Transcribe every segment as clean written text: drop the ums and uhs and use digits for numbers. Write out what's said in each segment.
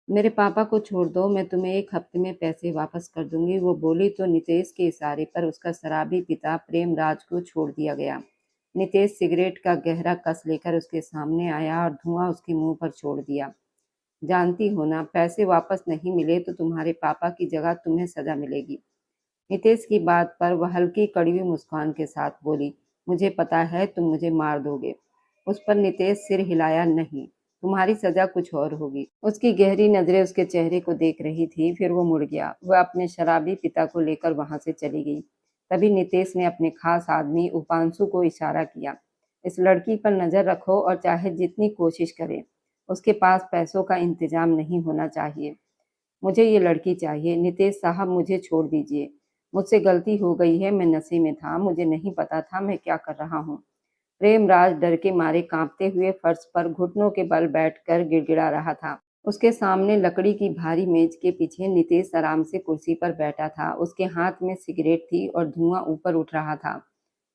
मेरे पापा को छोड़ दो, मैं तुम्हें 1 हफ्ते में पैसे वापस कर दूँगी। वो बोली तो नितेश के इशारे पर उसका शराबी पिता प्रेमराज को छोड़ दिया गया। नितेश सिगरेट का गहरा कस लेकर उसके सामने आया और धुआँ उसके मुँह पर छोड़ दिया। जानती हो ना, पैसे वापस नहीं मिले तो तुम्हारे पापा की जगह तुम्हें सज़ा मिलेगी। नितेश की बात पर वह हल्की कड़वी मुस्कान के साथ बोली, मुझे पता है तुम मुझे मार दोगे। उस पर नितेश सिर हिलाया, नहीं, तुम्हारी सजा कुछ और होगी। उसकी गहरी नजरें उसके चेहरे को देख रही थी, फिर वो मुड़ गया। वह अपने शराबी पिता को लेकर वहां से चली गई। तभी नितेश ने अपने खास आदमी उपांशु को इशारा किया, इस लड़की पर नजर रखो और चाहे जितनी कोशिश करे, उसके पास पैसों का इंतजाम नहीं होना चाहिए। मुझे ये लड़की चाहिए। नितेश साहब, मुझे छोड़ दीजिए। मुझसे गलती हो गई है, मैं नशे में था, मुझे नहीं पता था मैं क्या कर रहा हूँ। प्रेमराज डर के मारे कांपते हुए फर्श पर घुटनों के बल बैठकर गिड़गिड़ा रहा था। उसके सामने लकड़ी की भारी मेज के पीछे नितेश आराम से कुर्सी पर बैठा था। उसके हाथ में सिगरेट थी और धुआं ऊपर उठ रहा था।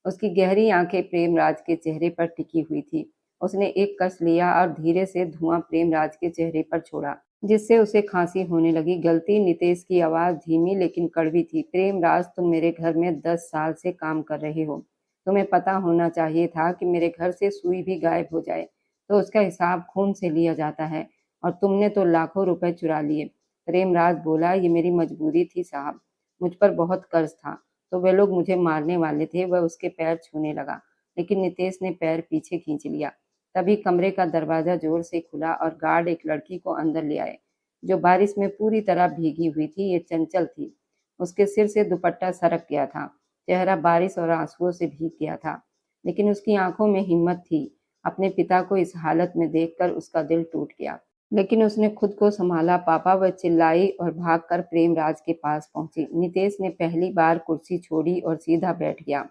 उसकी गहरी आंखें प्रेमराज के चेहरे पर टिकी हुई थी। उसने एक कस लिया और धीरे से धुआं प्रेमराज के चेहरे पर छोड़ा, जिससे उसे खांसी होने लगी। गलती, नितेश की आवाज धीमी लेकिन कड़वी थी। प्रेमराज, तुम मेरे घर में 10 साल से काम कर रहे हो। तुम्हें पता होना चाहिए था कि मेरे घर से सुई भी गायब हो जाए तो उसका हिसाब खून से लिया जाता है, और तुमने तो लाखों रुपए चुरा लिए। प्रेमराज बोला, ये मेरी मजबूरी थी साहब, मुझ पर बहुत कर्ज था, तो वे लोग मुझे मारने वाले थे। वह उसके पैर छूने लगा, लेकिन नितेश ने पैर पीछे खींच लिया। तभी कमरे का दरवाजा जोर से खुला और गार्ड एक लड़की को अंदर ले आए, जो बारिश में पूरी तरह भीगी हुई थी। ये चंचल थी। उसके सिर से दुपट्टा सरक गया था, चेहरा बारिश और आंसुओं से भीग गया था, लेकिन उसकी आंखों में हिम्मत थी। अपने पिता को इस हालत में देखकर उसका दिल टूट गया, लेकिन उसने खुद को संभाला। पापा, वह चिल्लाई और भागकर प्रेमराज के पास पहुंची। नितेश ने पहली बार कुर्सी छोड़ी और सीधा बैठ गया।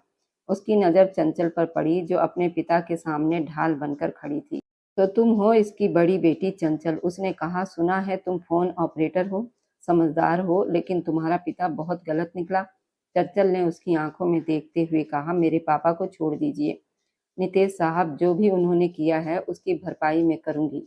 उसकी नजर चंचल पर पड़ी, जो अपने पिता के सामने ढाल बनकर खड़ी थी। तो तुम हो इसकी बड़ी बेटी चंचल, उसने कहा। सुना है तुम फोन ऑपरेटर हो, समझदार हो, लेकिन तुम्हारा पिता बहुत गलत निकला। चंचल ने उसकी आंखों में देखते हुए कहा, मेरे पापा को छोड़ दीजिए नितेश साहब, जो भी उन्होंने किया है उसकी भरपाई मैं करूंगी।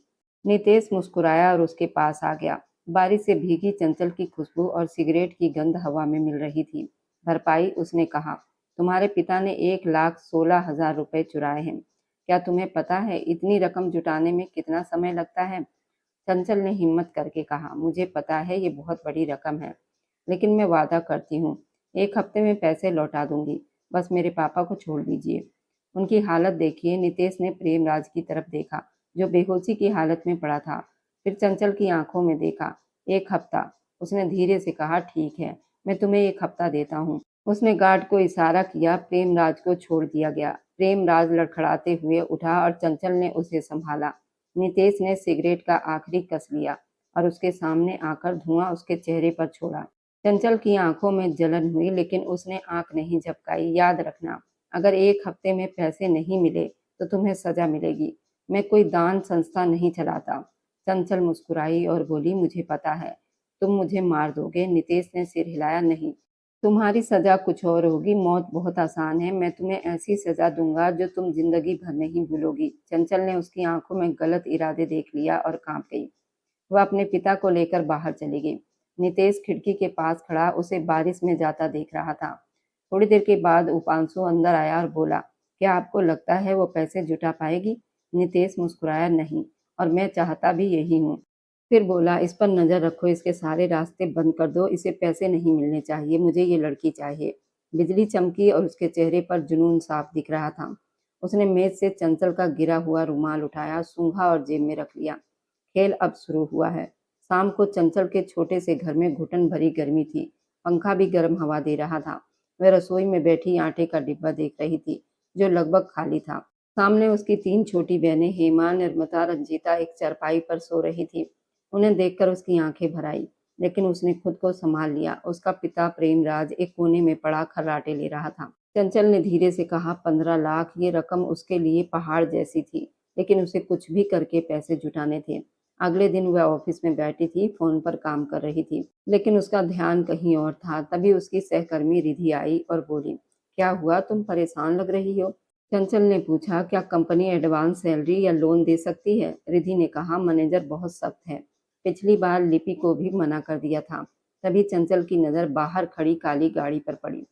नितेश मुस्कुराया और उसके पास आ गया। बारिश से भीगी चंचल की खुशबू और सिगरेट की गंध हवा में मिल रही थी। भरपाई, उसने कहा, तुम्हारे पिता ने 1,16,000 रुपए चुराए हैं। क्या तुम्हें पता है इतनी रकम जुटाने में कितना समय लगता है? चंचल ने हिम्मत करके कहा, मुझे पता है ये बहुत बड़ी रकम है, लेकिन मैं वादा करती हूँ 1 हफ्ते में पैसे लौटा दूंगी। बस मेरे पापा को छोड़ दीजिए। उनकी हालत देखिए। नितेश ने प्रेमराज की तरफ देखा, जो बेहोशी की हालत में पड़ा था। फिर चंचल की आंखों में देखा। 1 हफ्ता, उसने धीरे से कहा, ठीक है, मैं तुम्हें 1 हफ्ता देता हूँ। उसने गार्ड को इशारा किया। प्रेमराज को छोड़ दिया गया। प्रेमराज लड़खड़ाते हुए उठा और चंचल ने उसे संभाला। नितेश ने सिगरेट का आखिरी कस लिया और उसके सामने आकर धुआं उसके चेहरे पर छोड़ा। चंचल की आंखों में जलन हुई, लेकिन उसने आंख नहीं झपकाई। याद रखना, अगर 1 हफ्ते में पैसे नहीं मिले तो तुम्हें सजा मिलेगी। मैं कोई दान संस्था नहीं चलाता। चंचल मुस्कुराई और बोली, मुझे पता है तुम मुझे मार दोगे। नितेश ने सिर हिलाया, नहीं, तुम्हारी सजा कुछ और होगी। मौत बहुत आसान है, मैं तुम्हें ऐसी सजा दूंगा जो तुम जिंदगी भर नहीं भूलोगी। चंचल ने उसकी आंखों में गलत इरादे देख लिया और कांप गई। वह अपने पिता को लेकर बाहर चली गई। नितेश खिड़की के पास खड़ा उसे बारिश में जाता देख रहा था। थोड़ी देर के बाद उपांशु अंदर आया और बोला, क्या आपको लगता है वो पैसे जुटा पाएगी? नितेश मुस्कुराया, नहीं, और मैं चाहता भी यही हूँ। फिर बोला, इस पर नजर रखो, इसके सारे रास्ते बंद कर दो, इसे पैसे नहीं मिलने चाहिए, मुझे ये लड़की चाहिए। बिजली चमकी और उसके चेहरे पर जुनून साफ दिख रहा था। उसने मेज से चंचल का गिरा हुआ रुमाल उठाया, सूंघा और जेब में रख लिया। खेल अब शुरू हुआ है। शाम को चंचल के छोटे से घर में घुटन भरी गर्मी थी। पंखा भी गर्म हवा दे रहा था। वह रसोई में बैठी आटे का डिब्बा देख रही थी, जो लगभग खाली था। सामने उसकी 3 छोटी बहनें हेमा, निर्मता, रंजीता एक चारपाई पर सो रही थी। उन्हें देखकर उसकी आंखें भर आई, लेकिन उसने खुद को संभाल लिया। उसका पिता प्रेमराज एक कोने में पड़ा खर्राटे ले रहा था। चंचल ने धीरे से कहा, 15 लाख। ये रकम उसके लिए पहाड़ जैसी थी, लेकिन उसे कुछ भी करके पैसे जुटाने थे। अगले दिन वह ऑफिस में बैठी थी, फोन पर काम कर रही थी, लेकिन उसका ध्यान कहीं और था। तभी उसकी सहकर्मी रिधि आई और बोली, क्या हुआ, तुम परेशान लग रही हो? चंचल ने पूछा, क्या कंपनी एडवांस सैलरी या लोन दे सकती है? रिधि ने कहा, मैनेजर बहुत सख्त है, पिछली बार लिपि को भी मना कर दिया था। तभी चंचल की नज़र बाहर खड़ी काली गाड़ी पर पड़ी।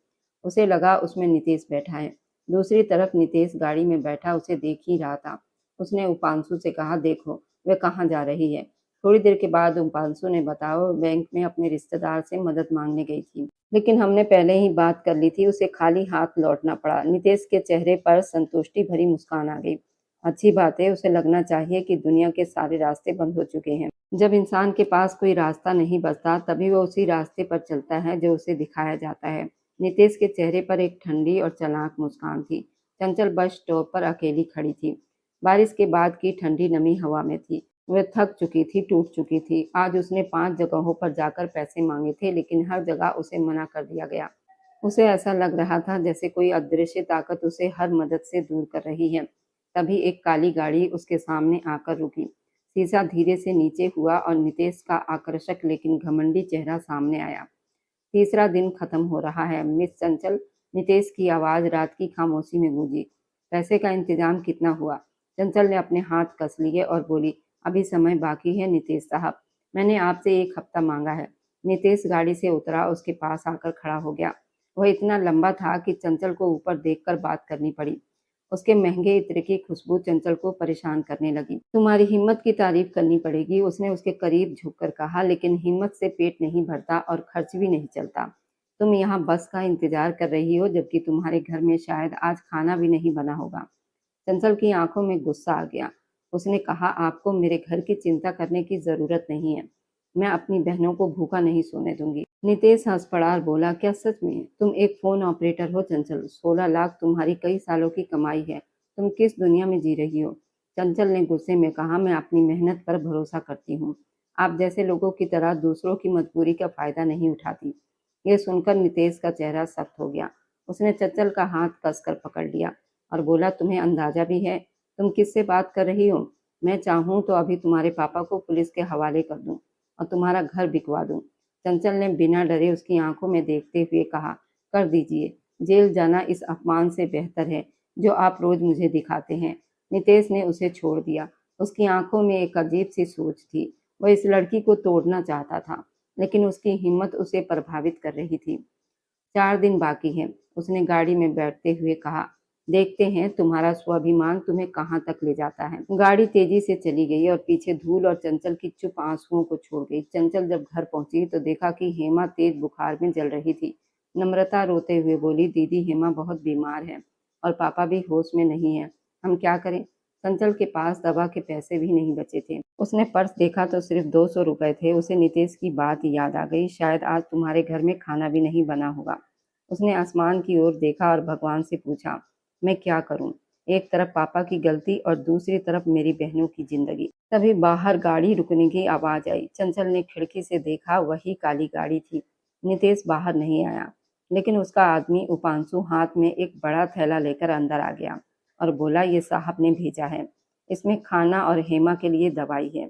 उसे लगा उसमें नितेश बैठा है। दूसरी तरफ नितेश गाड़ी में बैठा उसे देख ही रहा था। उसने उपांशु से कहा, देखो वह कहाँ जा रही है। थोड़ी देर के बाद उपांशु ने बताया, वो बैंक में अपने रिश्तेदार से मदद मांगने गई थी, लेकिन हमने पहले ही बात कर ली थी, उसे खाली हाथ लौटना पड़ा। नितेश के चेहरे पर संतुष्टि भरी मुस्कान आ गई। अच्छी बात है, उसे लगना चाहिए कि दुनिया के सारे रास्ते बंद हो चुके हैं। जब इंसान के पास कोई रास्ता नहीं बचता तभी वो उसी रास्ते पर चलता है जो उसे दिखाया जाता है। नितेश के चेहरे पर एक ठंडी और चालाक मुस्कान थी। चंचल बस स्टॉप पर अकेली खड़ी थी। बारिश के बाद की ठंडी नमी हवा में थी। वह थक चुकी थी, टूट चुकी थी। आज उसने 5 जगहों पर जाकर पैसे मांगे थे, लेकिन हर जगह उसे मना कर दिया गया। उसे ऐसा लग रहा था जैसे कोई अदृश्य ताकत उसे हर मदद से दूर कर रही है। तभी एक काली गाड़ी उसके सामने आकर रुकी। शीशा धीरे से नीचे हुआ और नितेश का आकर्षक लेकिन घमंडी चेहरा सामने आया। तीसरा दिन खत्म हो रहा है, मिस चंचल। नितेश की आवाज रात की खामोशी में गूंजी। पैसे का इंतजाम कितना हुआ? चंचल ने अपने हाथ कस लिए और बोली, अभी समय बाकी है नितेश साहब, मैंने आपसे 1 हफ्ता मांगा है। नितेश गाड़ी से उतरा, उसके पास आकर खड़ा हो गया। वह इतना लंबा था कि चंचल को ऊपर देखकर बात करनी पड़ी। उसके महंगे इत्र की खुशबू चंचल को परेशान करने लगी। तुम्हारी हिम्मत की तारीफ करनी पड़ेगी, उसने उसके करीब झुककर कहा, लेकिन हिम्मत से पेट नहीं भरता और खर्च भी नहीं चलता। तुम यहाँ बस का इंतजार कर रही हो, जबकि तुम्हारे घर में शायद आज खाना भी नहीं बना होगा। चंचल की आंखों में गुस्सा आ गया। उसने कहा, आपको मेरे घर की चिंता करने की जरूरत नहीं है। मैं अपनी बहनों को भूखा नहीं सोने दूंगी। नितेश हंस पड़ा और बोला, क्या सच में? तुम एक फोन ऑपरेटर हो चंचल? 16 लाख तुम्हारी कई सालों की कमाई है। तुम किस दुनिया में जी रही हो? चंचल ने गुस्से में कहा, मैं अपनी मेहनत पर भरोसा करती हूँ। आप जैसे लोगों की तरह दूसरों की मजबूरी का फायदा नहीं उठाती। ये सुनकर नितेश का चेहरा सख्त हो गया। उसने चंचल का हाथ कसकर पकड़ लिया और बोला, तुम्हें अंदाजा भी है तुम किससे बात कर रही हो? मैं चाहूँ तो अभी तुम्हारे पापा को पुलिस के हवाले कर दूं और तुम्हारा घर बिकवा दूं। चंचल ने बिना डरे उसकी आंखों में देखते हुए कहा, कर दीजिए। जेल जाना इस अपमान से बेहतर है जो आप रोज मुझे दिखाते हैं। नितेश ने उसे छोड़ दिया। उसकी आंखों में एक अजीब सी सोच थी। वह इस लड़की को तोड़ना चाहता था, लेकिन उसकी हिम्मत उसे प्रभावित कर रही थी। 4 दिन बाकी है, उसने गाड़ी में बैठते हुए कहा। देखते हैं तुम्हारा स्वाभिमान तुम्हें कहाँ तक ले जाता है। गाड़ी तेजी से चली गई और पीछे धूल और चंचल की चुप आंसुओं को छोड़ गई। चंचल जब घर पहुंची तो देखा कि हेमा तेज बुखार में जल रही थी। नम्रता रोते हुए बोली, दीदी हेमा बहुत बीमार है और पापा भी होश में नहीं है। हम क्या करें? चंचल के पास दवा के पैसे भी नहीं बचे थे। उसने पर्स देखा तो सिर्फ 200 रुपए थे। उसे नितेश की बात याद आ गई, शायद आज तुम्हारे घर में खाना भी नहीं बना होगा। उसने आसमान की ओर देखा और भगवान से पूछा, मैं क्या करूं? एक तरफ पापा की गलती और दूसरी तरफ मेरी बहनों की जिंदगी। तभी बाहर गाड़ी रुकने की आवाज आई। चंचल ने खिड़की से देखा, वही काली गाड़ी थी। नितेश बाहर नहीं आया, लेकिन उसका आदमी उपांशु हाथ में एक बड़ा थैला लेकर अंदर आ गया और बोला, ये साहब ने भेजा है, इसमें खाना और हेमा के लिए दवाई है।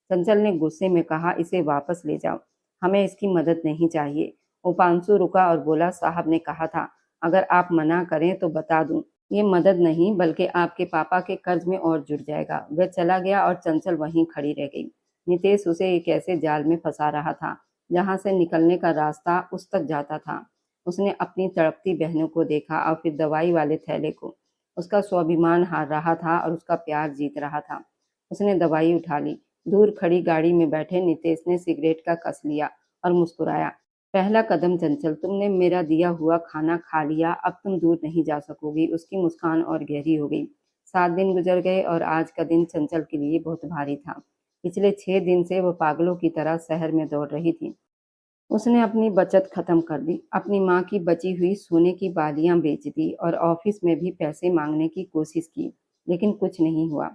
चंचल ने गुस्से में कहा, इसे वापस ले जाओ, हमें इसकी मदद नहीं चाहिए। उपांशु रुका और बोला, साहब ने कहा था अगर आप मना करें तो बता दूं, ये मदद नहीं बल्कि आपके पापा के कर्ज में और जुड़ जाएगा। वह चला गया और चंचल वहीं खड़ी रह गई। नितेश उसे एक ऐसे जाल में फंसा रहा था जहां से निकलने का रास्ता उस तक जाता था। उसने अपनी तड़पती बहनों को देखा और फिर दवाई वाले थैले को। उसका स्वाभिमान हार रहा था और उसका प्यार जीत रहा था। उसने दवाई उठा ली। दूर खड़ी गाड़ी में बैठे नितेश ने सिगरेट का कस लिया और मुस्कुराया। पहला कदम चंचल, तुमने मेरा दिया हुआ खाना खा लिया, अब तुम दूर नहीं जा सकोगी। उसकी मुस्कान और गहरी हो गई। 7 दिन गुजर गए और आज का दिन चंचल के लिए बहुत भारी था। पिछले 6 दिन से वह पागलों की तरह शहर में दौड़ रही थी। उसने अपनी बचत खत्म कर दी, अपनी माँ की बची हुई सोने की बालियां बेच दी और ऑफिस में भी पैसे मांगने की कोशिश की, लेकिन कुछ नहीं हुआ।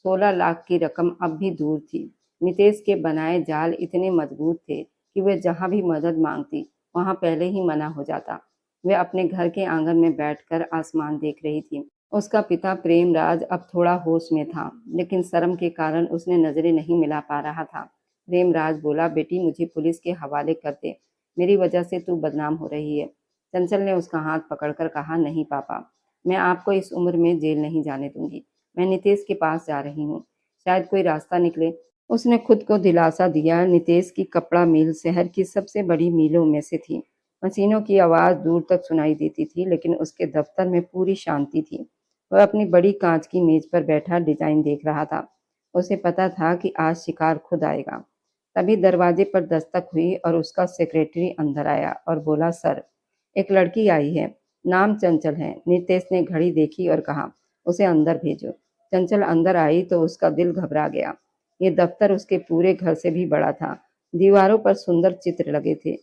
16 लाख की रकम अब भी दूर थी। नितेश के बनाए जाल इतने मजबूत थे कि वह जहां भी मदद मांगती वहां पहले ही मना हो जाता। वह अपने घर के आंगन में बैठकर आसमान देख रही थी। उसका पिता प्रेमराज अब थोड़ा होश में था, लेकिन शर्म के कारण उसने नजरें नहीं मिला पा रहा था। प्रेमराज बोला, बेटी मुझे पुलिस के हवाले कर दे, मेरी वजह से तू बदनाम हो रही है। चंचल ने उसका हाथ पकड़कर कहा, नहीं पापा, मैं आपको इस उम्र में जेल नहीं जाने दूंगी। मैं नितेश के पास जा रही हूँ, शायद कोई रास्ता निकले। उसने खुद को दिलासा दिया। नितेश की कपड़ा मिल शहर की सबसे बड़ी मिलों में से थी। मशीनों की आवाज़ दूर तक सुनाई देती थी, लेकिन उसके दफ्तर में पूरी शांति थी। वह अपनी बड़ी कांच की मेज पर बैठा डिजाइन देख रहा था। उसे पता था कि आज शिकार खुद आएगा। तभी दरवाजे पर दस्तक हुई और उसका सेक्रेटरी अंदर आया और बोला, सर, एक लड़की आई है, नाम चंचल है। नितेश ने घड़ी देखी और कहा, उसे अंदर भेजो। चंचल अंदर आई तो उसका दिल घबरा गया। ये दफ्तर उसके पूरे घर से भी बड़ा था। दीवारों पर सुंदर चित्र लगे थे।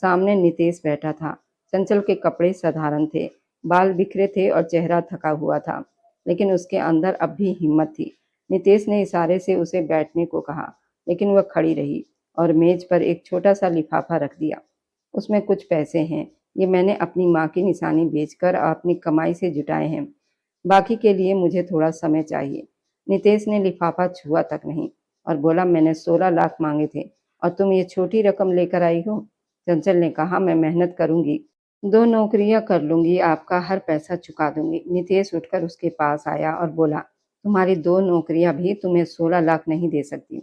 सामने नितेश बैठा था। चंचल के कपड़े साधारण थे, बाल बिखरे थे और चेहरा थका हुआ था, लेकिन उसके अंदर अब भी हिम्मत थी। नितेश ने इशारे से उसे बैठने को कहा, लेकिन वह खड़ी रही और मेज पर एक छोटा सा लिफाफा रख दिया। उसमें कुछ पैसे हैं। ये मैंने अपनी माँ की निशानी बेचकर अपनी कमाई से जुटाए हैं। बाकी के लिए मुझे थोड़ा समय चाहिए। नितेश ने लिफाफा छुआ तक नहीं और बोला, मैंने 16 लाख मांगे थे और तुम ये छोटी रकम लेकर आई हो। चंचल ने कहा, मैं मेहनत करूंगी, 2 नौकरियां कर लूंगी, आपका हर पैसा चुका दूंगी। नितेश उठकर उसके पास आया और बोला, तुम्हारी 2 नौकरियां भी तुम्हें 16 लाख नहीं दे सकती।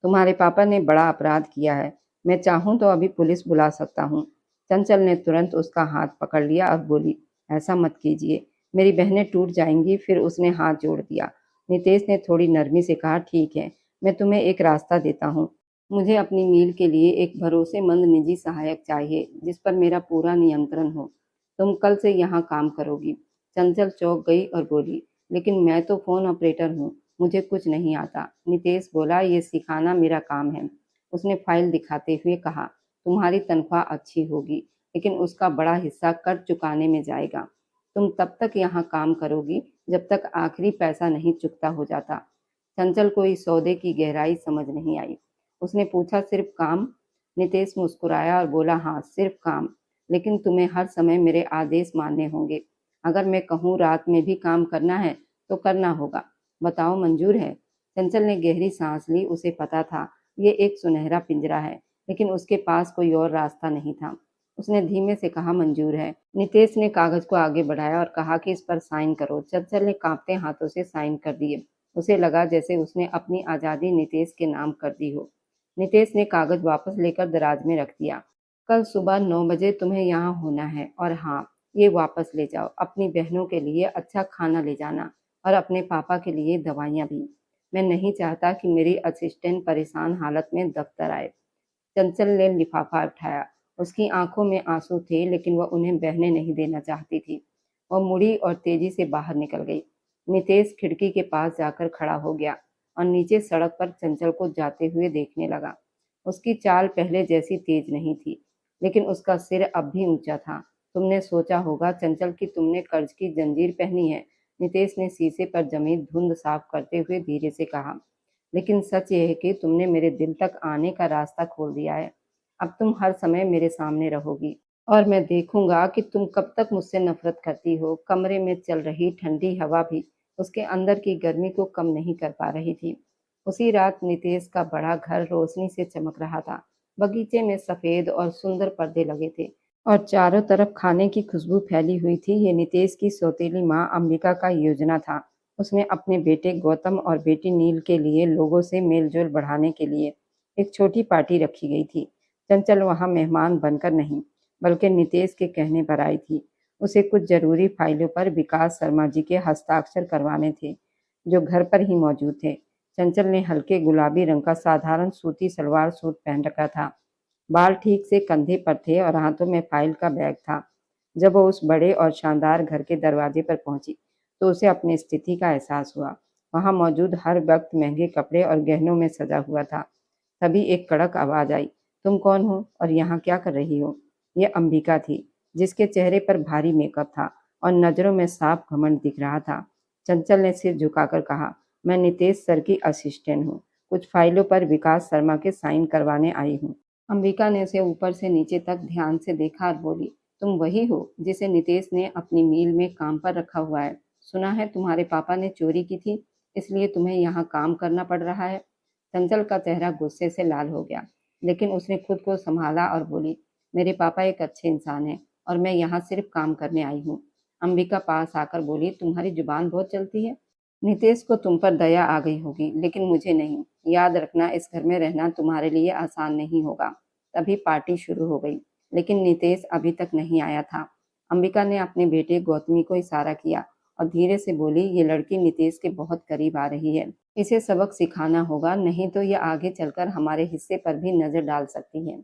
तुम्हारे पापा ने बड़ा अपराध किया है। मैं चाहूं तो अभी पुलिस बुला सकता हूँ। चंचल ने तुरंत उसका हाथ पकड़ लिया और बोली, ऐसा मत कीजिए, मेरी बहनें टूट जाएंगी। फिर उसने हाथ जोड़ दिया। नितेश ने थोड़ी नरमी से कहा, ठीक है, मैं तुम्हें एक रास्ता देता हूँ। मुझे अपनी मील के लिए एक भरोसेमंद निजी सहायक चाहिए, जिस पर मेरा पूरा नियंत्रण हो। तुम कल से यहाँ काम करोगी। चंचल चौंक गई और बोली, लेकिन मैं तो फोन ऑपरेटर हूँ, मुझे कुछ नहीं आता। नितेश बोला, ये सिखाना मेरा काम है। उसने फाइल दिखाते हुए कहा, तुम्हारी तनख्वाह अच्छी होगी, लेकिन उसका बड़ा हिस्सा कर चुकाने में जाएगा। तुम तब तक यहाँ काम करोगी जब तक आखिरी पैसा नहीं चुकता हो जाता। चंचल को इस सौदे की गहराई समझ नहीं आई। उसने पूछा, सिर्फ काम? नितेश मुस्कुराया और बोला, हाँ, सिर्फ काम, लेकिन तुम्हें हर समय मेरे आदेश मानने होंगे। अगर मैं कहूँ रात में भी काम करना है तो करना होगा। बताओ, मंजूर है? चंचल ने गहरी सांस ली। उसे पता था ये एक सुनहरा पिंजरा है, लेकिन उसके पास कोई और रास्ता नहीं था। उसने धीमे से कहा, मंजूर है। नितेश ने कागज को आगे बढ़ाया और कहा कि इस पर साइन करो। चंचल ने कांपते हाथों से साइन कर दिए। उसे लगा जैसे उसने अपनी आज़ादी नितेश के नाम कर दी हो। नितेश ने कागज वापस लेकर दराज में रख दिया। कल सुबह 9 बजे तुम्हें यहाँ होना है। और हाँ, ये वापस ले जाओ। अपनी बहनों के लिए अच्छा खाना ले जाना और अपने पापा के लिए दवाइयाँ भी। मैं नहीं चाहता कि मेरी असिस्टेंट परेशान हालत में दफ्तर आए। चंचल ने लिफाफा उठाया। उसकी आंखों में आंसू थे, लेकिन वह उन्हें बहने नहीं देना चाहती थी। वह मुड़ी और तेजी से बाहर निकल गई। नितेश खिड़की के पास जाकर खड़ा हो गया और नीचे सड़क पर चंचल को जाते हुए देखने लगा। उसकी चाल पहले जैसी तेज नहीं थी, लेकिन उसका सिर अब भी ऊंचा था। तुमने सोचा होगा चंचल कि तुमने कर्ज की जंजीर पहनी है। नितेश ने शीशे पर जमी धुंध साफ करते हुए धीरे से कहा, लेकिन सच ये है कि तुमने मेरे दिल तक आने का रास्ता खोल दिया है। अब तुम हर समय मेरे सामने रहोगी और मैं देखूंगा कि तुम कब तक मुझसे नफरत करती हो। कमरे में चल रही ठंडी हवा भी उसके अंदर की गर्मी को कम नहीं कर पा रही थी। उसी रात नितेश का बड़ा घर रोशनी से चमक रहा था। बगीचे में सफेद और सुंदर पर्दे लगे थे और चारों तरफ खाने की खुशबू फैली हुई थी। ये नितेश की सौतेली माँ अंबिका का योजना था। उसने अपने बेटे गौतम और बेटी नील के लिए लोगों से मेलजोल बढ़ाने के लिए एक छोटी पार्टी रखी गई थी। चंचल वहां मेहमान बनकर नहीं, बल्कि नितेश के कहने पर आई थी। उसे कुछ जरूरी फाइलों पर विकास शर्मा जी के हस्ताक्षर करवाने थे, जो घर पर ही मौजूद थे। चंचल ने हल्के गुलाबी रंग का साधारण सूती सलवार सूट पहन रखा था। बाल ठीक से कंधे पर थे और हाथों में फाइल का बैग था। जब वो उस बड़े और शानदार घर के दरवाजे पर पहुंची तो उसे अपनी स्थिति का एहसास हुआ। वहां मौजूद हर वक्त महंगे कपड़े और गहनों में सजा हुआ था। तभी एक कड़क आवाज आई, तुम कौन हो और यहाँ क्या कर रही हो? ये अंबिका थी, जिसके चेहरे पर भारी मेकअप था और नजरों में साफ घमंड दिख रहा था। चंचल ने सिर झुकाकर कहा, मैं नितेश सर की असिस्टेंट हूँ, कुछ फाइलों पर विकास शर्मा के साइन करवाने आई हूँ। अंबिका ने उसे ऊपर से नीचे तक ध्यान से देखा और बोली, तुम वही हो जिसे नितेश ने अपनी मील में काम पर रखा हुआ है। सुना है तुम्हारे पापा ने चोरी की थी, इसलिए तुम्हें यहाँ काम करना पड़ रहा है। चंचल का चेहरा गुस्से से लाल हो गया, लेकिन उसने खुद को संभाला और बोली, मेरे पापा एक अच्छे इंसान हैं और मैं यहाँ सिर्फ काम करने आई हूँ। अंबिका पास आकर बोली, तुम्हारी जुबान बहुत चलती है। नितेश को तुम पर दया आ गई होगी, लेकिन मुझे नहीं। याद रखना, इस घर में रहना तुम्हारे लिए आसान नहीं होगा। तभी पार्टी शुरू हो गई, लेकिन नितेश अभी तक नहीं आया था। अंबिका ने अपने बेटे गौतमी को इशारा किया और धीरे से बोली, ये लड़की नितेश के बहुत करीब आ रही है। इसे सबक सिखाना होगा, नहीं तो ये आगे चलकर हमारे हिस्से पर भी नजर डाल सकती है।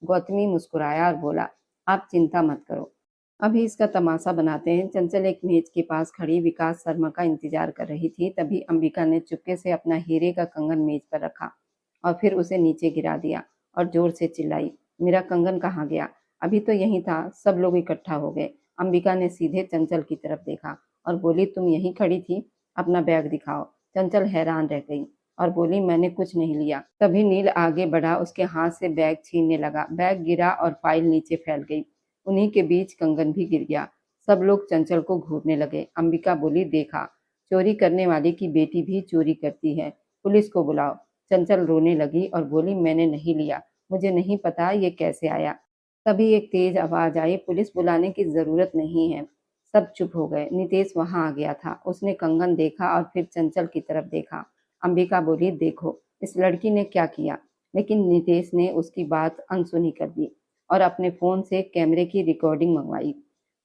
गौतमी मुस्कुराया और बोला, आप चिंता मत करो, अभी इसका तमाशा बनाते हैं। चंचल एक मेज के पास खड़ी विकास शर्मा का इंतजार कर रही थी। तभी अंबिका ने चुपके से अपना हीरे का कंगन मेज पर रखा और फिर उसे नीचे गिरा दिया और जोर से चिल्लाई, मेरा कंगन कहाँ गया? अभी तो यहीं था। सब लोग इकट्ठा हो गए। अंबिका ने सीधे चंचल की तरफ देखा और बोली, तुम यहीं खड़ी थी? अपना बैग दिखाओ। चंचल हैरान रह गई और बोली, मैंने कुछ नहीं लिया। तभी नील आगे बढ़ा, उसके हाथ से बैग छीनने लगा। बैग गिरा और फाइल नीचे फैल गई। उन्हीं के बीच कंगन भी गिर गया। सब लोग चंचल को घूरने लगे। अंबिका बोली, देखा, चोरी करने वाले की बेटी भी चोरी करती है, पुलिस को बुलाओ। चंचल रोने लगी और बोली, मैंने नहीं लिया, मुझे नहीं पता ये कैसे आया। तभी एक तेज आवाज आई, पुलिस बुलाने की जरूरत नहीं है। सब चुप हो गए। नितेश वहां आ गया था। उसने कंगन देखा और फिर चंचल की तरफ देखा। अंबिका बोली, देखो इस लड़की ने क्या किया। लेकिन नितेश ने उसकी बात अनसुनी कर दी और अपने फोन से कैमरे की रिकॉर्डिंग मंगवाई।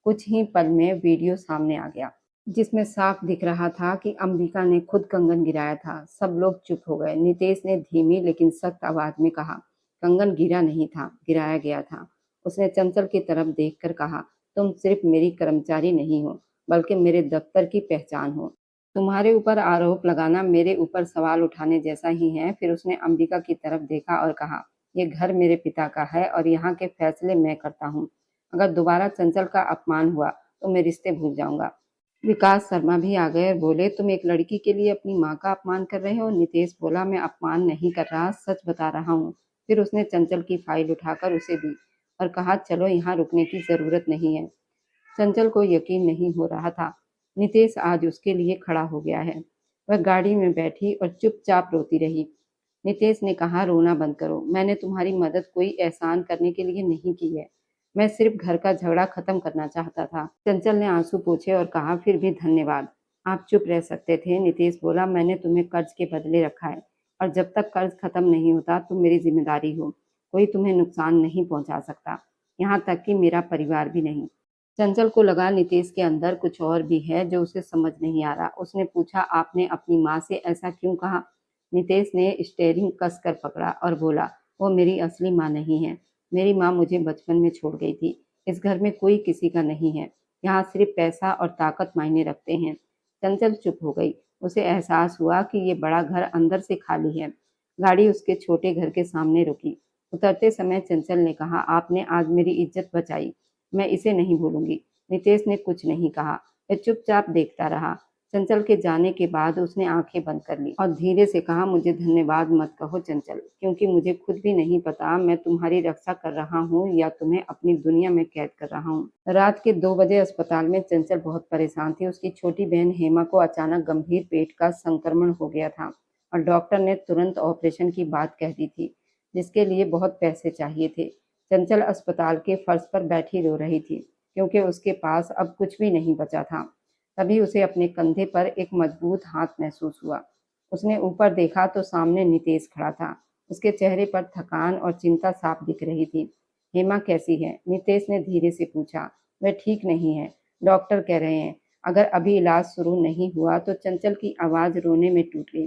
कुछ ही पल में वीडियो सामने आ गया, जिसमें साफ दिख रहा था कि अंबिका ने खुद कंगन गिराया था। सब लोग चुप हो गए। नितेश ने धीमी लेकिन सख्त आवाज में कहा, कंगन गिरा नहीं था, गिराया गया था। उसने चंचल की तरफ देखकर कहा, तुम सिर्फ मेरी कर्मचारी नहीं हो, बल्कि मेरे दफ्तर की पहचान हो। तुम्हारे ऊपर आरोप लगाना मेरे ऊपर सवाल उठाने जैसा ही है। फिर उसने अंबिका की तरफ देखा और कहा, ये घर मेरे पिता का है और यहाँ के फैसले मैं करता हूँ। अगर दोबारा चंचल का अपमान हुआ तो मैं रिश्ते भूल जाऊंगा। विकास शर्मा भी आ गए और बोले, तुम एक लड़की के लिए अपनी माँ का अपमान कर रहे हो? नितेश बोला, मैं अपमान नहीं कर रहा, सच बता रहा हूँ। फिर उसने चंचल की फाइल उठाकर उसे दी और कहा, चलो, यहाँ रुकने की जरूरत नहीं है। चंचल को यकीन नहीं हो रहा था, नितेश आज उसके लिए खड़ा हो गया है। वह गाड़ी में बैठी और चुपचाप रोती रही। नितेश ने कहा, रोना बंद करो, मैंने तुम्हारी मदद कोई एहसान करने के लिए नहीं की है, मैं सिर्फ घर का झगड़ा खत्म करना चाहता था। चंचल ने आंसू पोंछे और कहा, फिर भी धन्यवाद, आप चुप रह सकते थे। नितेश बोला, मैंने तुम्हें कर्ज के बदले रखा है और जब तक कर्ज खत्म नहीं होता तुम मेरी जिम्मेदारी हो। कोई तुम्हें नुकसान नहीं पहुंचा सकता, यहाँ तक कि मेरा परिवार भी नहीं। चंचल को लगा नितेश के अंदर कुछ और भी है जो उसे समझ नहीं आ रहा। उसने पूछा, आपने अपनी माँ से ऐसा क्यों कहा? नितेश ने स्टेयरिंग कसकर पकड़ा और बोला, वो मेरी असली माँ नहीं है। मेरी माँ मुझे बचपन में छोड़ गई थी। इस घर में कोई किसी का नहीं है, यहाँ सिर्फ पैसा और ताकत मायने रखते हैं। चंचल चुप हो गई। उसे एहसास हुआ कि ये बड़ा घर अंदर से खाली है। गाड़ी उसके छोटे घर के सामने रुकी। उतरते समय चंचल ने कहा, आपने आज मेरी इज्जत बचाई, मैं इसे नहीं भूलूंगी। नितेश ने कुछ नहीं कहा, वह चुपचाप देखता रहा। चंचल के जाने के बाद उसने आंखें बंद कर ली और धीरे से कहा, मुझे धन्यवाद मत कहो चंचल, क्योंकि मुझे खुद भी नहीं पता मैं तुम्हारी रक्षा कर रहा हूँ या तुम्हें अपनी दुनिया में कैद कर रहा हूँ। रात के 2 बजे अस्पताल में चंचल बहुत परेशान थी। उसकी छोटी बहन हेमा को अचानक गंभीर पेट का संक्रमण हो गया था और डॉक्टर ने तुरंत ऑपरेशन की बात कह दी थी, जिसके लिए बहुत पैसे चाहिए थे। चंचल अस्पताल के फर्श पर बैठी रो रही थी, क्योंकि उसके पास अब कुछ भी नहीं बचा था। तभी उसे अपने कंधे पर एक मजबूत हाथ महसूस हुआ। उसने ऊपर देखा तो सामने नितेश खड़ा था। उसके चेहरे पर थकान और चिंता साफ दिख रही थी। हेमा कैसी है? नितेश ने धीरे से पूछा। वह ठीक नहीं है, डॉक्टर कह रहे हैं। अगर अभी इलाज शुरू नहीं हुआ तो चंचल की आवाज रोने में टूट गई।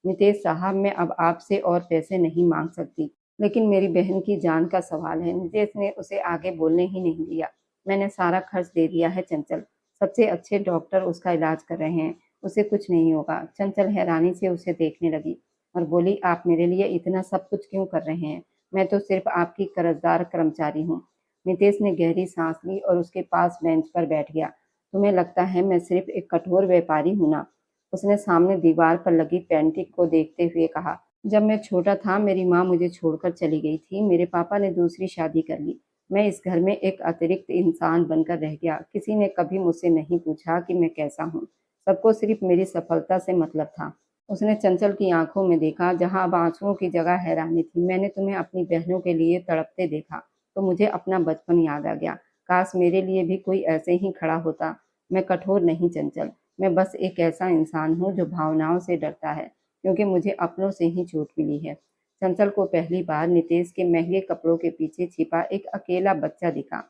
नितेश साहब, मैं अब आपसे और पैसे नहीं मांग सकती, लेकिन मेरी बहन की जान का सवाल है। नितेश ने उसे आगे बोलने ही नहीं दिया। मैंने सारा खर्च दे दिया है चंचल, सबसे अच्छे डॉक्टर उसका इलाज कर रहे हैं, उसे कुछ नहीं होगा। चंचल हैरानी से उसे देखने लगी और बोली, आप मेरे लिए इतना सब कुछ क्यों कर रहे हैं? मैं तो सिर्फ आपकी कर्जदार कर्मचारी हूँ। नितेश ने गहरी सांस ली और उसके पास बेंच पर बैठ गया। तुम्हें लगता है मैं सिर्फ एक कठोर व्यापारी हूँ ना? उसने सामने दीवार पर लगी पेंटिंग को देखते हुए कहा, जब मैं छोटा था मेरी माँ मुझे छोड़कर चली गई थी। मेरे पापा ने दूसरी शादी कर ली। मैं इस घर में एक अतिरिक्त इंसान बनकर रह गया। किसी ने कभी मुझसे नहीं पूछा कि मैं कैसा हूँ। सबको सिर्फ मेरी सफलता से मतलब था। उसने चंचल की आंखों में देखा, जहां अब आंसुओं की जगह हैरानी थी। मैंने तुम्हें अपनी बहनों के लिए तड़पते देखा तो मुझे अपना बचपन याद आ गया। काश मेरे लिए भी कोई ऐसे ही खड़ा होता। मैं कठोर नहीं चंचल, मैं बस एक ऐसा इंसान हूँ जो भावनाओं से डरता है क्योंकि मुझे अपनों से ही चोट मिली है। चंचल को पहली बार नितेश के महंगे कपड़ों के पीछे छिपा एक अकेला बच्चा दिखा।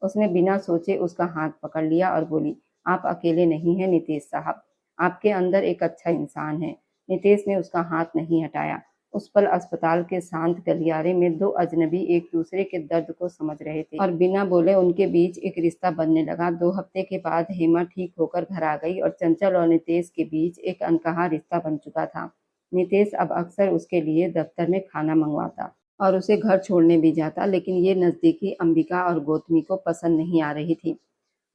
उसने बिना सोचे उसका हाथ पकड़ लिया और बोली, आप अकेले नहीं हैं नितेश साहब, आपके अंदर एक अच्छा इंसान है। नितेश ने उसका हाथ नहीं हटाया। उस पल अस्पताल के शांत गलियारे में दो अजनबी एक दूसरे के दर्द को समझ रहे थे और बिना बोले उनके बीच एक रिश्ता बनने लगा। 2 हफ्ते के बाद हेमा ठीक होकर घर आ गई और चंचल और नितेश के बीच एक अनकहा रिश्ता बन चुका था। नितेश अब अक्सर उसके लिए दफ्तर में खाना मंगवाता और उसे घर छोड़ने भी जाता, लेकिन ये नज़दीकी अंबिका और गौतमी को पसंद नहीं आ रही थी।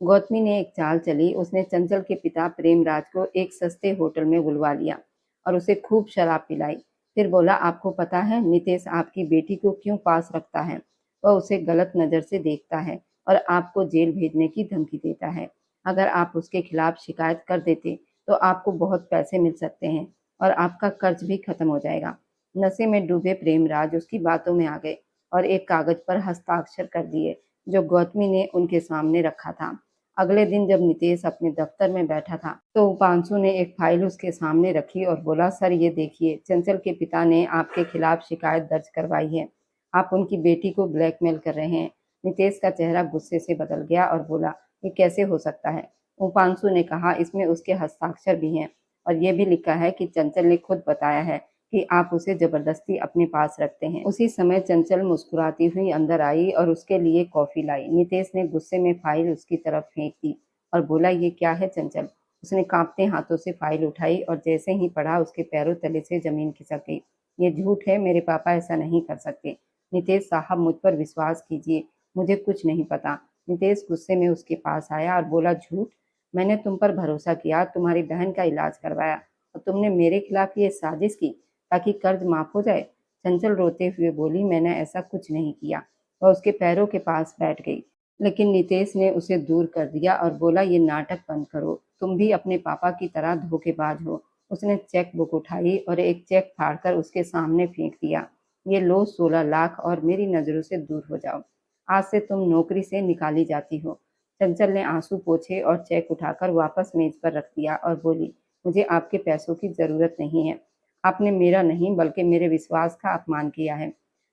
गौतमी ने एक चाल चली। उसने चंचल के पिता प्रेमराज को एक सस्ते होटल में बुलवा लिया और उसे खूब शराब पिलाई। फिर बोला, आपको पता है नितेश आपकी बेटी को क्यों पास रखता है? वह उसे गलत नज़र से देखता है और आपको जेल भेजने की धमकी देता है। अगर आप उसके खिलाफ शिकायत कर देते तो आपको बहुत पैसे मिल सकते हैं और आपका कर्ज भी खत्म हो जाएगा। नशे में डूबे प्रेमराज उसकी बातों में आ गए और एक कागज पर हस्ताक्षर कर दिए जो गौतमी ने उनके सामने रखा था। अगले दिन जब नितेश अपने दफ्तर में बैठा था तो उपांशु ने एक फाइल उसके सामने रखी और बोला, सर ये देखिए, चंचल के पिता ने आपके खिलाफ शिकायत दर्ज करवाई है। आप उनकी बेटी को ब्लैकमेल कर रहे हैं। नितेश का चेहरा गुस्से से बदल गया और बोला, ये कैसे हो सकता है? उपांशु ने कहा, इसमें उसके हस्ताक्षर भी हैं और ये भी लिखा है कि चंचल ने खुद बताया है कि आप उसे जबरदस्ती अपने पास रखते हैं। उसी समय चंचल मुस्कुराती हुई अंदर आई और उसके लिए कॉफी लाई। नितेश ने गुस्से में फाइल उसकी तरफ फेंक दी और बोला, ये क्या है चंचल? उसने कांपते हाथों से फाइल उठाई और जैसे ही पढ़ा उसके पैरों तले से जमीन खिसक गई। ये झूठ है, मेरे पापा ऐसा नहीं कर सकते। नितेश साहब मुझ पर विश्वास कीजिए, मुझे कुछ नहीं पता। नितेश गुस्से में उसके पास आया और बोला, झूठ? मैंने तुम पर भरोसा किया, तुम्हारी बहन का इलाज करवाया और तुमने मेरे खिलाफ ये साजिश की ताकि कर्ज माफ हो जाए? चंचल रोते हुए बोली, मैंने ऐसा कुछ नहीं किया। वह उसके पैरों के पास बैठ गई, लेकिन नितेश ने उसे दूर कर दिया और बोला, ये नाटक बंद करो, तुम भी अपने पापा की तरह धोखेबाज हो। उसने चेक बुक उठाई और एक चेक फाड़कर उसके सामने फेंक दिया। ये लो 16 लाख और मेरी नजरों से दूर हो जाओ। आज से तुम नौकरी से निकाली जाती हो। चंचल ने आंसू पोंछे और चेक उठाकर वापस मेज पर रख दिया और बोली, मुझे आपके पैसों की जरूरत नहीं है। आपने मेरा नहीं बल्कि मेरे विश्वास का अपमान किया है।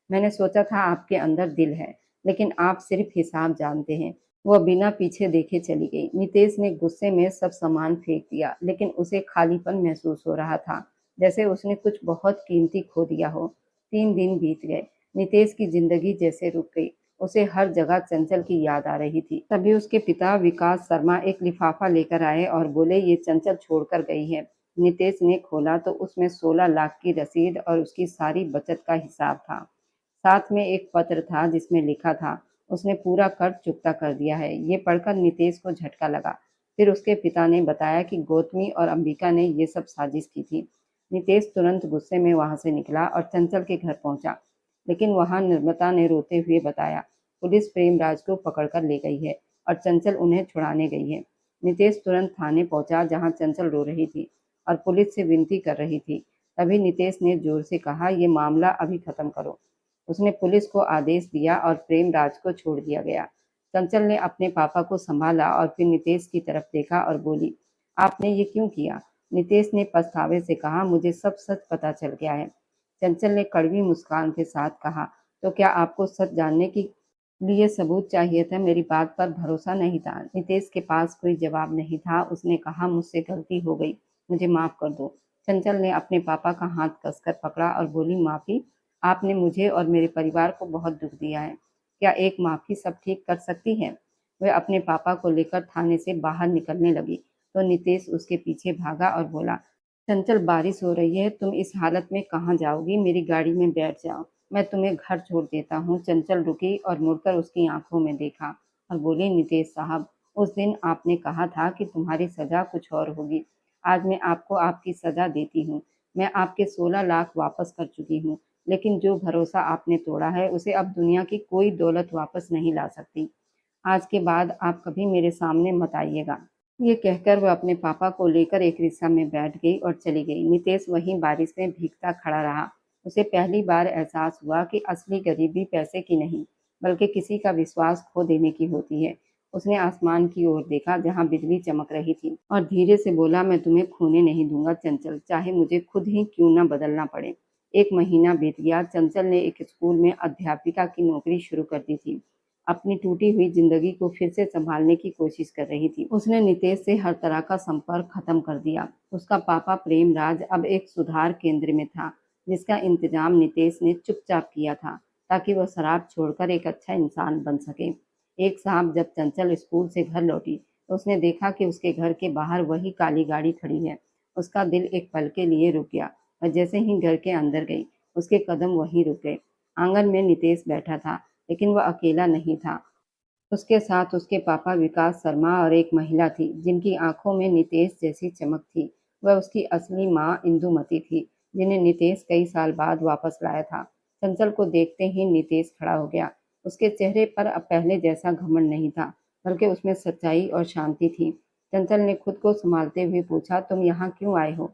मैंने सोचा था आपके अंदर दिल है, लेकिन आप सिर्फ हिसाब जानते हैं। वह बिना पीछे देखे चली गई। नितेश ने गुस्से में सब सामान फेंक दिया, लेकिन उसे खालीपन महसूस हो रहा था, जैसे उसने कुछ बहुत कीमती खो दिया हो। 3 दिन बीत गए। नितेश की जिंदगी जैसे रुक गई। उसे हर जगह चंचल की याद आ रही थी। तभी उसके पिता विकास शर्मा एक लिफाफा लेकर आए और बोले, ये चंचल छोड़कर गई है। नितेश ने खोला तो उसमें 16 लाख की रसीद और उसकी सारी बचत का हिसाब था। साथ में एक पत्र था जिसमें लिखा था, उसने पूरा कर्ज चुकता कर दिया है। ये पढ़कर नितेश को झटका लगा। फिर उसके पिता ने बताया कि गौतमी और अंबिका ने ये सब साजिश की थी। नितेश तुरंत गुस्से में वहां से निकला और चंचल के घर पहुंचा, लेकिन वहां निर्मता ने रोते हुए बताया, पुलिस प्रेमराज को पकड़कर ले गई है और चंचल उन्हें छुड़ाने गई है। नितेश तुरंत थाने पहुंचा जहां चंचल रो रही थी और पुलिस से विनती कर रही थी। तभी नितेश ने जोर से कहा, ये मामला अभी खत्म करो। उसने पुलिस को आदेश दिया और प्रेमराज को छोड़ दिया गया। चंचल ने अपने पापा को संभाला और फिर नितेश की तरफ देखा और बोली, आपने ये क्यों किया? नितेश ने पछतावे से कहा, मुझे सब सच पता चल गया है। चंचल ने कड़वी मुस्कान के साथ कहा, तो क्या आपको सच जानने के लिए सबूत चाहिए था? मेरी बात पर भरोसा नहीं था? नितेश के पास कोई जवाब नहीं था। उसने कहा, मुझसे गलती हो गई, मुझे माफ कर दो। चंचल ने अपने पापा का हाथ कसकर पकड़ा और बोली, माफी? आपने मुझे और मेरे परिवार को बहुत दुख दिया है। क्या एक माफी सब ठीक कर सकती है? वह अपने पापा को लेकर थाने से बाहर निकलने लगी तो नितेश उसके पीछे भागा और बोला, चंचल बारिश हो रही है, तुम इस हालत में कहाँ जाओगी? मेरी गाड़ी में बैठ जाओ, मैं तुम्हें घर छोड़ देता हूँ। चंचल रुकी और मुड़कर उसकी आंखों में देखा और बोली, नितेश साहब, उस दिन आपने कहा था कि तुम्हारी सजा कुछ और होगी। आज मैं आपको आपकी सजा देती हूँ। मैं आपके 16 लाख वापस कर चुकी हूँ, लेकिन जो भरोसा आपने तोड़ा है उसे अब दुनिया की कोई दौलत वापस नहीं ला सकती। आज के बाद आप कभी मेरे सामने मत आइएगा। ये कहकर वह अपने पापा को लेकर एक रिक्शा में बैठ गई और चली गई। नितेश वहीं बारिश में भीगता खड़ा रहा। उसे पहली बार एहसास हुआ कि असली गरीबी पैसे की नहीं, बल्कि किसी का विश्वास खो देने की होती है। उसने आसमान की ओर देखा जहाँ बिजली चमक रही थी और धीरे से बोला, मैं तुम्हें खोने नहीं दूंगा चंचल, चाहे मुझे खुद ही क्यों न बदलना पड़े। 1 महीना बीत गया। चंचल ने एक स्कूल में अध्यापिका की नौकरी शुरू कर दी थी। अपनी टूटी हुई जिंदगी को फिर से संभालने की कोशिश कर रही थी। उसने नितेश से हर तरह का संपर्क खत्म कर दिया। उसका पापा प्रेमराज अब एक सुधार केंद्र में था, जिसका इंतजाम नितेश ने चुपचाप किया था, ताकि वह शराब छोड़कर एक अच्छा इंसान बन सके। एक शाम जब चंचल स्कूल से घर लौटी, तो उसने देखा कि उसके घर के बाहर वही काली गाड़ी खड़ी है। उसका दिल एक पल के लिए रुक गया और जैसे ही घर के अंदर गई, उसके कदम वहीं रुक गए। आंगन में नितेश बैठा था, लेकिन वह अकेला नहीं था। उसके साथ उसके पापा विकास शर्मा और एक महिला थी, जिनकी आंखों में नितेश जैसी चमक थी। वह उसकी असली माँ इंदुमती थी, जिन्हें नितेश कई साल बाद वापस लाया था। चंचल को देखते ही नितेश खड़ा हो गया। उसके चेहरे पर अब पहले जैसा घमंड नहीं था, बल्कि उसमें सच्चाई और शांति थी। चंचल ने खुद को संभालते हुए पूछा, तुम यहाँ क्यों आए हो?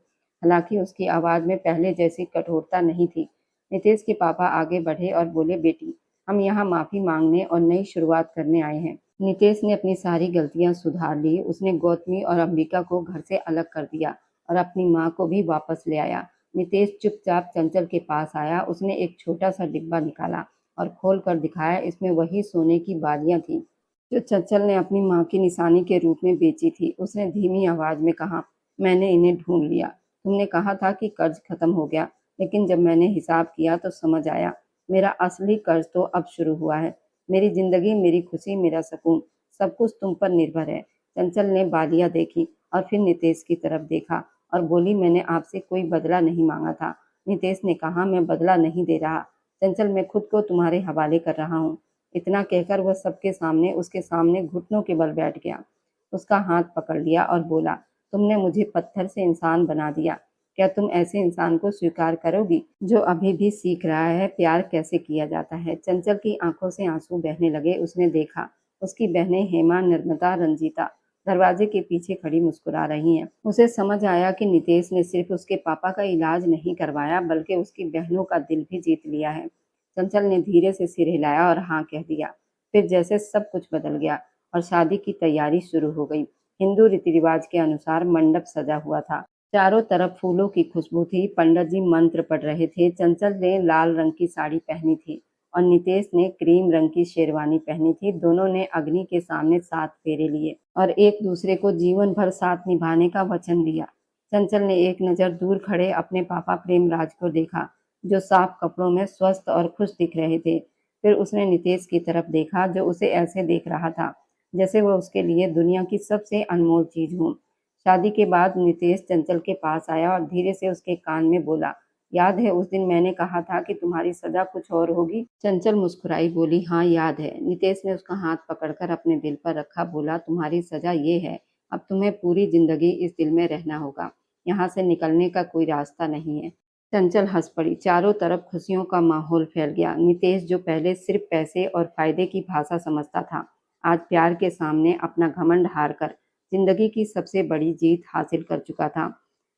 हालांकि उसकी आवाज में पहले जैसी कठोरता नहीं थी। नितेश के पापा आगे बढ़े और बोले, बेटी, हम यहाँ माफी मांगने और नई शुरुआत करने आए हैं। नितेश ने अपनी सारी गलतियां सुधार ली। उसने गौतमी और अंबिका को घर से अलग कर दिया और अपनी माँ को भी वापस ले आया। नितेश चुपचाप चंचल के पास आया। उसने एक छोटा सा डिब्बा निकाला और खोल कर दिखाया। इसमें वही सोने की बालियां थी जो चंचल ने अपनी माँ की निशानी के रूप में बेची थी। उसने धीमी आवाज में कहा, मैंने इन्हें ढूंढ लिया। तुमने कहा था कि कर्ज खत्म हो गया, लेकिन जब मैंने हिसाब किया तो समझ आया, मेरा असली कर्ज तो अब शुरू हुआ है। मेरी जिंदगी, मेरी खुशी, मेरा सुकून, सब कुछ तुम पर निर्भर है। चंचल ने बालियां देखी और फिर नितेश की तरफ देखा और बोली, मैंने आपसे कोई बदला नहीं मांगा था। नितेश ने कहा, मैं बदला नहीं दे रहा चंचल, मैं खुद को तुम्हारे हवाले कर रहा हूँ। इतना कहकर वह सबके सामने उसके सामने घुटनों के बल बैठ गया। उसका हाथ पकड़ लिया और बोला, तुमने मुझे पत्थर से इंसान बना दिया। क्या तुम ऐसे इंसान को स्वीकार करोगी जो अभी भी सीख रहा है प्यार कैसे किया जाता है? चंचल की आंखों से आंसू बहने लगे। उसने देखा उसकी बहनें हेमा, नर्मदा, रंजीता दरवाजे के पीछे खड़ी मुस्कुरा रही हैं। उसे समझ आया कि नितेश ने सिर्फ उसके पापा का इलाज नहीं करवाया, बल्कि उसकी बहनों का दिल भी जीत लिया है। चंचल ने धीरे से सिर हिलाया और हाँ कह दिया। फिर जैसे सब कुछ बदल गया और शादी की तैयारी शुरू हो गई। हिंदू रीति रिवाज के अनुसार मंडप सजा हुआ था। चारों तरफ फूलों की खुशबू थी। पंडित जी मंत्र पढ़ रहे थे। चंचल ने लाल रंग की साड़ी पहनी थी और नितेश ने क्रीम रंग की शेरवानी पहनी थी। दोनों ने अग्नि के सामने 7 फेरे लिए और एक दूसरे को जीवन भर साथ निभाने का वचन दिया। चंचल ने एक नज़र दूर खड़े अपने पापा प्रेमराज को देखा, जो साफ कपड़ों में स्वस्थ और खुश दिख रहे थे। फिर उसने नितेश की तरफ देखा, जो उसे ऐसे देख रहा था जैसे वह उसके लिए दुनिया की सबसे अनमोल चीज हो। शादी के बाद नितेश चंचल के पास आया और धीरे से उसके कान में बोला, याद है उस दिन मैंने कहा था कि तुम्हारी सजा कुछ और होगी? चंचल मुस्कुराई, बोली, हाँ याद है। नितेश ने उसका हाथ पकड़कर अपने दिल पर रखा, बोला, तुम्हारी सजा ये है, अब तुम्हें पूरी जिंदगी इस दिल में रहना होगा। यहाँ से निकलने का कोई रास्ता नहीं है। चंचल हंस पड़ी। चारों तरफ खुशियों का माहौल फैल गया। नितेश, जो पहले सिर्फ पैसे और फायदे की भाषा समझता था, आज प्यार के सामने अपना घमंड हार कर जिंदगी की सबसे बड़ी जीत हासिल कर चुका था।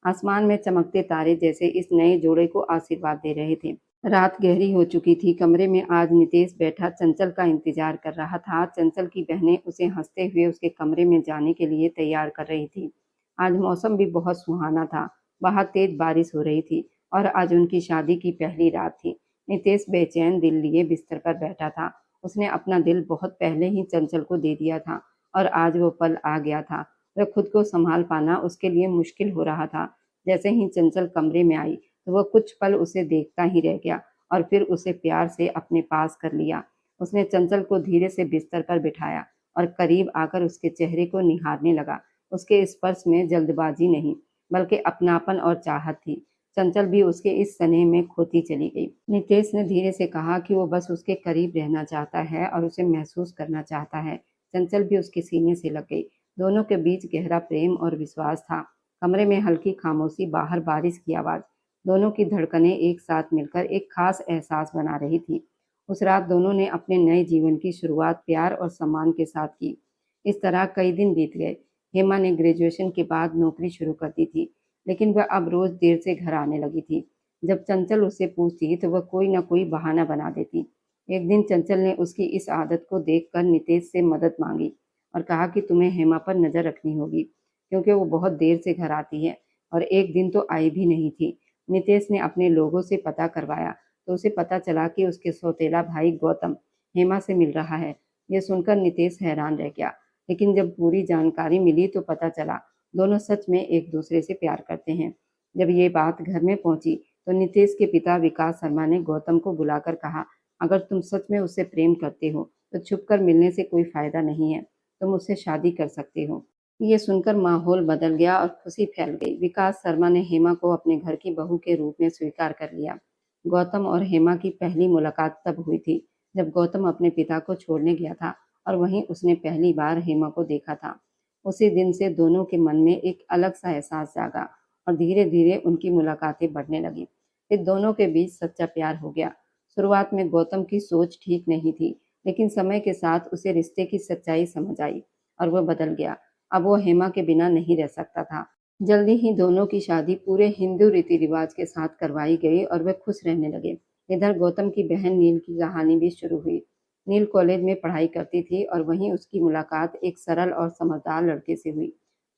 आसमान में चमकते तारे जैसे इस नए जोड़े को आशीर्वाद दे रहे थे। रात गहरी हो चुकी थी। कमरे में आज नितेश बैठा चंचल का इंतजार कर रहा था। चंचल की बहनें उसे हंसते हुए उसके कमरे में जाने के लिए तैयार कर रही थी। आज मौसम भी बहुत सुहाना था। बाहर तेज बारिश हो रही थी और आज उनकी शादी की पहली रात थी। नितेश बेचैन दिल लिए बिस्तर पर बैठा था। उसने अपना दिल बहुत पहले ही चंचल को दे दिया था और आज वो पल आ गया था। वह खुद को संभाल पाना उसके लिए मुश्किल हो रहा था। जैसे ही चंचल कमरे में आई, तो वह कुछ पल उसे देखता ही रह गया और फिर उसे प्यार से अपने पास कर लिया। उसने चंचल को धीरे से बिस्तर पर बिठाया और करीब आकर उसके चेहरे को निहारने लगा। उसके स्पर्श में जल्दबाजी नहीं, बल्कि अपनापन और चाहत थी। चंचल भी उसके इस स्नेह में खोती चली गई। नितेश ने धीरे से कहा कि वो बस उसके करीब रहना चाहता है और उसे महसूस करना चाहता है। चंचल भी उसके सीने से लग गई। दोनों के बीच गहरा प्रेम और विश्वास था। कमरे में हल्की खामोशी, बाहर बारिश की आवाज। दोनों की धड़कनें एक साथ मिलकर एक खास एहसास बना रही थी। उस रात दोनों ने अपने नए जीवन की शुरुआत प्यार और सम्मान के साथ की। इस तरह कई दिन बीत गए। हेमा ने ग्रेजुएशन के बाद नौकरी शुरू कर दी थी, लेकिन वह अब रोज देर से घर आने लगी थी। जब चंचल उससे पूछती तो वह कोई न कोई बहाना बना देती। एक दिन चंचल ने उसकी इस आदत को देखकर नितेश से मदद मांगी और कहा कि तुम्हें हेमा पर नज़र रखनी होगी, क्योंकि वो बहुत देर से घर आती है और एक दिन तो आई भी नहीं थी। नितेश ने अपने लोगों से पता करवाया तो उसे पता चला कि उसके सौतेला भाई गौतम हेमा से मिल रहा है। यह सुनकर नितेश हैरान रह गया, लेकिन जब पूरी जानकारी मिली तो पता चला दोनों सच में एक दूसरे से प्यार करते हैं। जब ये बात घर में पहुंची तो नितेश के पिता विकास शर्मा ने गौतम को बुलाकर कहा, अगर तुम सच में उससे प्रेम करते हो तो छुपकर मिलने से कोई फायदा नहीं है, तुम उससे शादी कर सकते हो। ये सुनकर माहौल बदल गया और खुशी फैल गई। विकास शर्मा ने हेमा को अपने घर की बहू के रूप में स्वीकार कर लिया। गौतम और हेमा की पहली मुलाकात तब हुई थी जब गौतम अपने पिता को छोड़ने गया था और वहीं उसने पहली बार हेमा को देखा था। उसी दिन से दोनों के मन में एक अलग सा एहसास जागा और धीरे धीरे उनकी मुलाकातें बढ़ने लगी। फिर दोनों के बीच सच्चा प्यार हो गया। शुरुआत में गौतम की सोच ठीक नहीं थी, लेकिन समय के साथ उसे रिश्ते की सच्चाई समझ आई और वह बदल गया। अब वो हेमा के बिना नहीं रह सकता था। जल्दी ही दोनों की शादी पूरे हिंदू रीति रिवाज के साथ करवाई गई और वे खुश रहने लगे। इधर गौतम की बहन नील की कहानी भी शुरू हुई। नील कॉलेज में पढ़ाई करती थी और वहीं उसकी मुलाकात एक सरल और समझदार लड़के से हुई।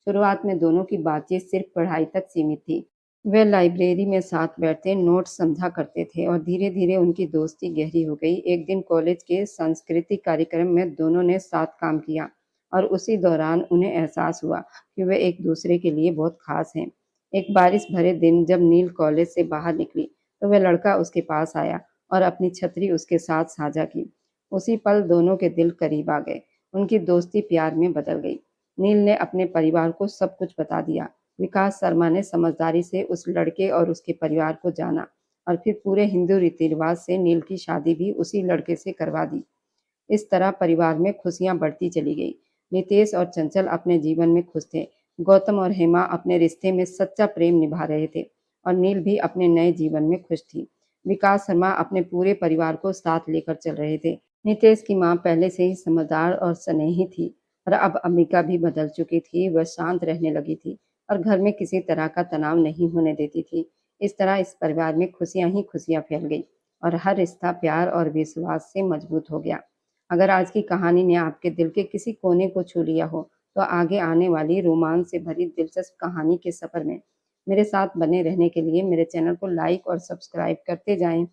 शुरुआत में दोनों की बातचीत सिर्फ पढ़ाई तक सीमित थी। वे लाइब्रेरी में साथ बैठते नोट्स समझा करते थे और धीरे धीरे उनकी दोस्ती गहरी हो गई। एक दिन कॉलेज के सांस्कृतिक कार्यक्रम में दोनों ने साथ काम किया और उसी दौरान उन्हें एहसास हुआ कि वे एक दूसरे के लिए बहुत खास हैं। एक बारिश भरे दिन जब नील कॉलेज से बाहर निकली तो वह लड़का उसके पास आया और अपनी छतरी उसके साथ साझा की। उसी पल दोनों के दिल करीब आ गए। उनकी दोस्ती प्यार में बदल गई। नील ने अपने परिवार को सब कुछ बता दिया। विकास शर्मा ने समझदारी से उस लड़के और उसके परिवार को जाना और फिर पूरे हिंदू रीति रिवाज से नील की शादी भी उसी लड़के से करवा दी। इस तरह परिवार में खुशियां बढ़ती चली गई। नितेश और चंचल अपने जीवन में खुश थे। गौतम और हेमा अपने रिश्ते में सच्चा प्रेम निभा रहे थे और नील भी अपने नए जीवन में खुश थी। विकास शर्मा अपने पूरे परिवार को साथ लेकर चल रहे थे। नितेश की माँ पहले से ही समझदार और स्नेही थी और अब अंबिका भी बदल चुकी थी। वह शांत रहने लगी थी और घर में किसी तरह का तनाव नहीं होने देती थी। इस तरह इस परिवार में खुशियां ही खुशियां फैल गई और हर रिश्ता प्यार और विश्वास से मजबूत हो गया। अगर आज की कहानी ने आपके दिल के किसी कोने को छू लिया हो, तो आगे आने वाली रोमांच से भरी दिलचस्प कहानी के सफ़र में मेरे साथ बने रहने के लिए मेरे चैनल को लाइक और सब्सक्राइब करते जाएं।